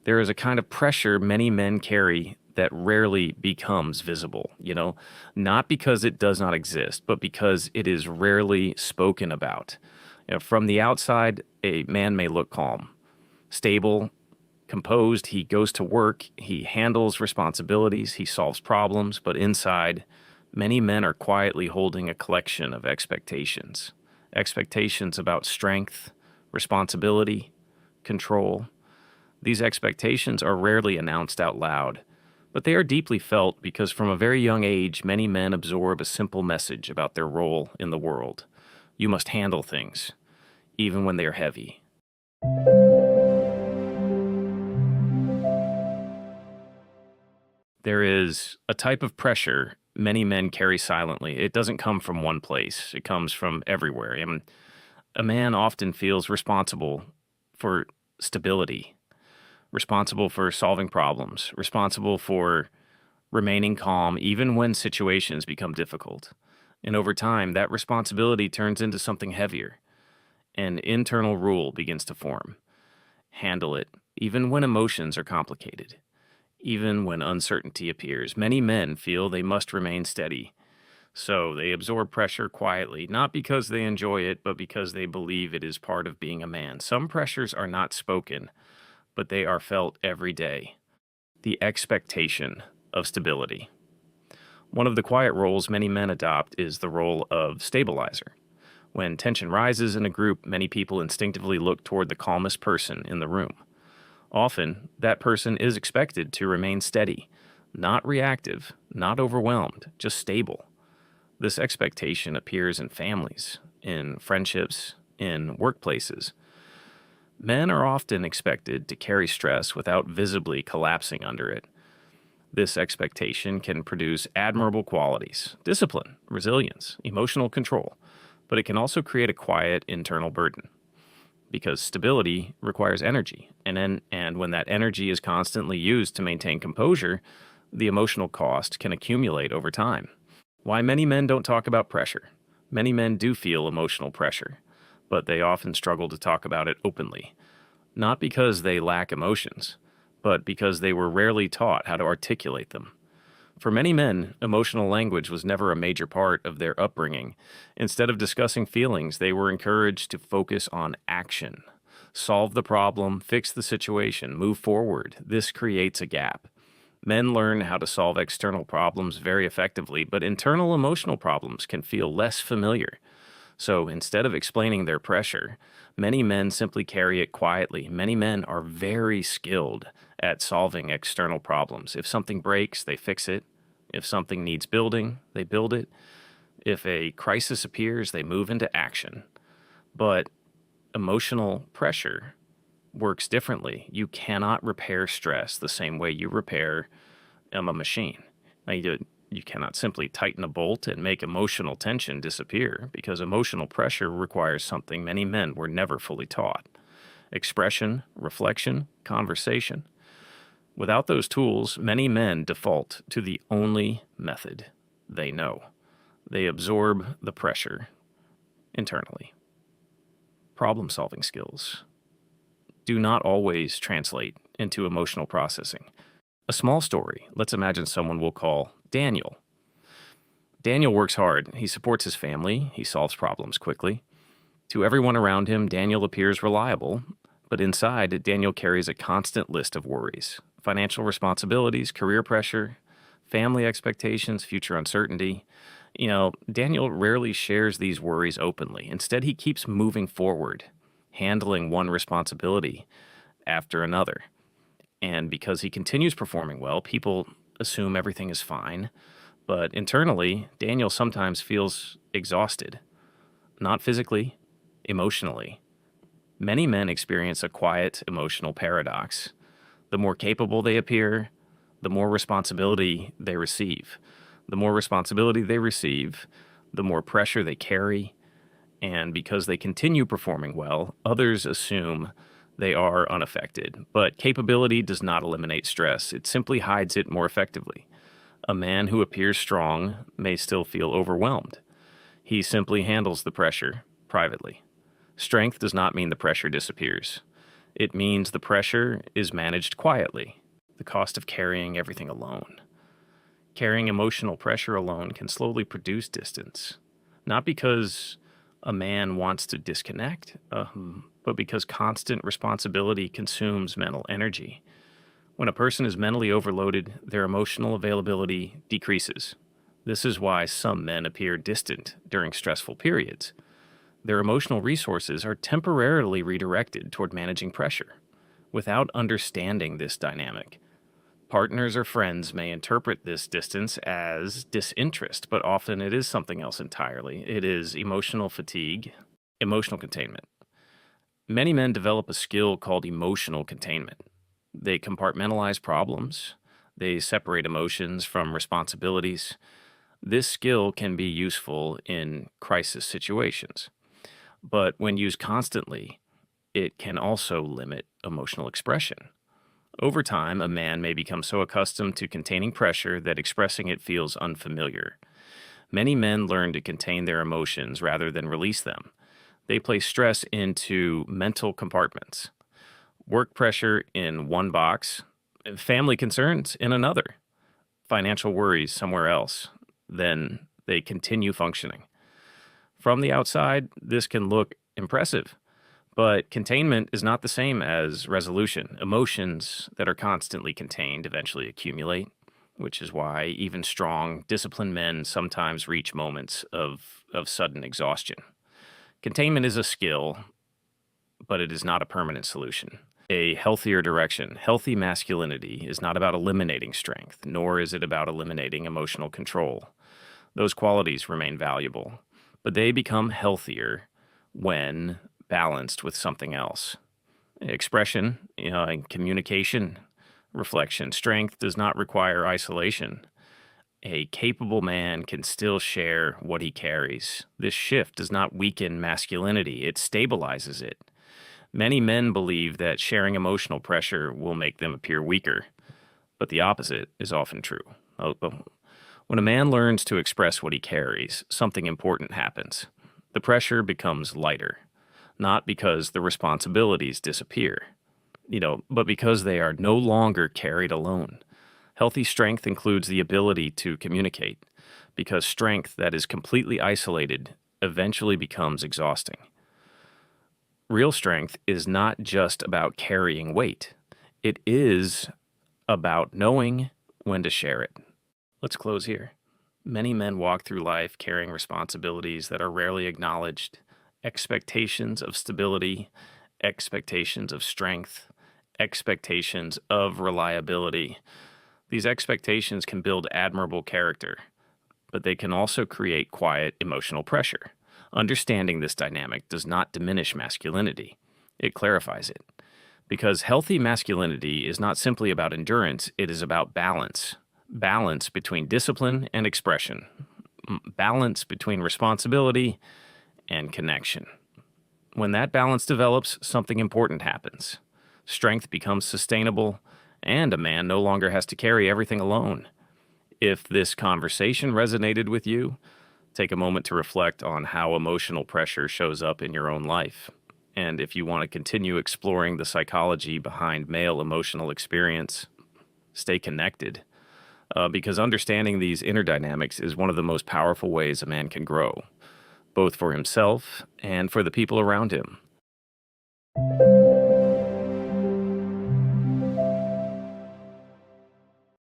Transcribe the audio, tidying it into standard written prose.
There is a kind of pressure many men carry that rarely becomes visible, not because it does not exist, but because it is rarely spoken about. From the outside, a man may look calm, stable, composed. He goes to work, he handles responsibilities, he solves problems, but inside, many men are quietly holding a collection of expectations. Expectations about strength, responsibility, control. These expectations are rarely announced out loud, but they are deeply felt because from a very young age, many men absorb a simple message about their role in the world. You must handle things, even when they are heavy. There is a type of pressure many men carry silently. It doesn't come from one place. It comes from everywhere. I mean, a man often feels responsible for stability, responsible for solving problems, responsible for remaining calm even when situations become difficult. And over time, that responsibility turns into something heavier. An internal rule begins to form. Handle it, even when emotions are complicated. Even when uncertainty appears, many men feel they must remain steady. So they absorb pressure quietly, not because they enjoy it, but because they believe it is part of being a man. Some pressures are not spoken, but they are felt every day. The expectation of stability. One of the quiet roles many men adopt is the role of stabilizer. When tension rises in a group, many people instinctively look toward the calmest person in the room. Often, that person is expected to remain steady, not reactive, not overwhelmed, just stable. This expectation appears in families, in friendships, in workplaces. Men are often expected to carry stress without visibly collapsing under it. This expectation can produce admirable qualities: discipline, resilience, emotional control, but it can also create a quiet internal burden. Because stability requires energy, and when that energy is constantly used to maintain composure, the emotional cost can accumulate over time. Why many men don't talk about pressure. Many men do feel emotional pressure, but they often struggle to talk about it openly. Not because they lack emotions, but because they were rarely taught how to articulate them. For many men, emotional language was never a major part of their upbringing. Instead of discussing feelings, they were encouraged to focus on action. Solve the problem, fix the situation, move forward. This creates a gap. Men learn how to solve external problems very effectively, but internal emotional problems can feel less familiar. So instead of explaining their pressure, many men simply carry it quietly. Many men are very skilled at solving external problems. If something breaks, they fix it. If something needs building, they build it. If a crisis appears, they move into action. But emotional pressure works differently. You cannot repair stress the same way you repair a machine. You cannot simply tighten a bolt and make emotional tension disappear, because emotional pressure requires something many men were never fully taught: expression, reflection, conversation. Without those tools, many men default to the only method they know. They absorb the pressure internally. Problem-solving skills do not always translate into emotional processing. A small story. Let's imagine someone we'll call Daniel. Daniel works hard. He supports his family. He solves problems quickly. To everyone around him, Daniel appears reliable, but inside, Daniel carries a constant list of worries: financial responsibilities, career pressure, family expectations, future uncertainty. Daniel rarely shares these worries openly. Instead, he keeps moving forward, handling one responsibility after another. And because he continues performing well, people assume everything is fine. But internally, Daniel sometimes feels exhausted. Not physically, emotionally. Many men experience a quiet emotional paradox. The more capable they appear, the more responsibility they receive. The more responsibility they receive, the more pressure they carry. And because they continue performing well, others assume they are unaffected. But capability does not eliminate stress. It simply hides it more effectively. A man who appears strong may still feel overwhelmed. He simply handles the pressure privately. Strength does not mean the pressure disappears. It means the pressure is managed quietly, the cost of carrying everything alone. Carrying emotional pressure alone can slowly produce distance, not because a man wants to disconnect, but because constant responsibility consumes mental energy. When a person is mentally overloaded, their emotional availability decreases. This is why some men appear distant during stressful periods. Their emotional resources are temporarily redirected toward managing pressure. Without understanding this dynamic, partners or friends may interpret this distance as disinterest, but often it is something else entirely. It is emotional fatigue, emotional containment. Many men develop a skill called emotional containment. They compartmentalize problems, they separate emotions from responsibilities. This skill can be useful in crisis situations, but when used constantly, it can also limit emotional expression. Over time, a man may become so accustomed to containing pressure that expressing it feels unfamiliar. Many men learn to contain their emotions rather than release them. They place stress into mental compartments, work pressure in one box, family concerns in another, financial worries somewhere else. Then they continue functioning. From the outside, this can look impressive, but containment is not the same as resolution. Emotions that are constantly contained eventually accumulate, which is why even strong, disciplined men sometimes reach moments of sudden exhaustion. Containment is a skill, but it is not a permanent solution. A healthier direction, healthy masculinity, is not about eliminating strength, nor is it about eliminating emotional control. Those qualities remain valuable, but they become healthier when balanced with something else. Expression, and communication, reflection, strength does not require isolation. A capable man can still share what he carries. This shift does not weaken masculinity, it stabilizes it. Many men believe that sharing emotional pressure will make them appear weaker, but the opposite is often true. When a man learns to express what he carries, something important happens. The pressure becomes lighter, not because the responsibilities disappear, but because they are no longer carried alone. Healthy strength includes the ability to communicate, because strength that is completely isolated eventually becomes exhausting. Real strength is not just about carrying weight. It is about knowing when to share it. Let's close here. Many men walk through life carrying responsibilities that are rarely acknowledged, expectations of stability, expectations of strength, expectations of reliability. These expectations can build admirable character, but they can also create quiet emotional pressure. Understanding this dynamic does not diminish masculinity. It clarifies it. Because healthy masculinity is not simply about endurance, it is about balance. Balance between discipline and expression. Balance between responsibility and connection. When that balance develops, something important happens. Strength becomes sustainable, and a man no longer has to carry everything alone. If this conversation resonated with you, take a moment to reflect on how emotional pressure shows up in your own life. And if you want to continue exploring the psychology behind male emotional experience, stay connected. Because understanding these inner dynamics is one of the most powerful ways a man can grow, both for himself and for the people around him.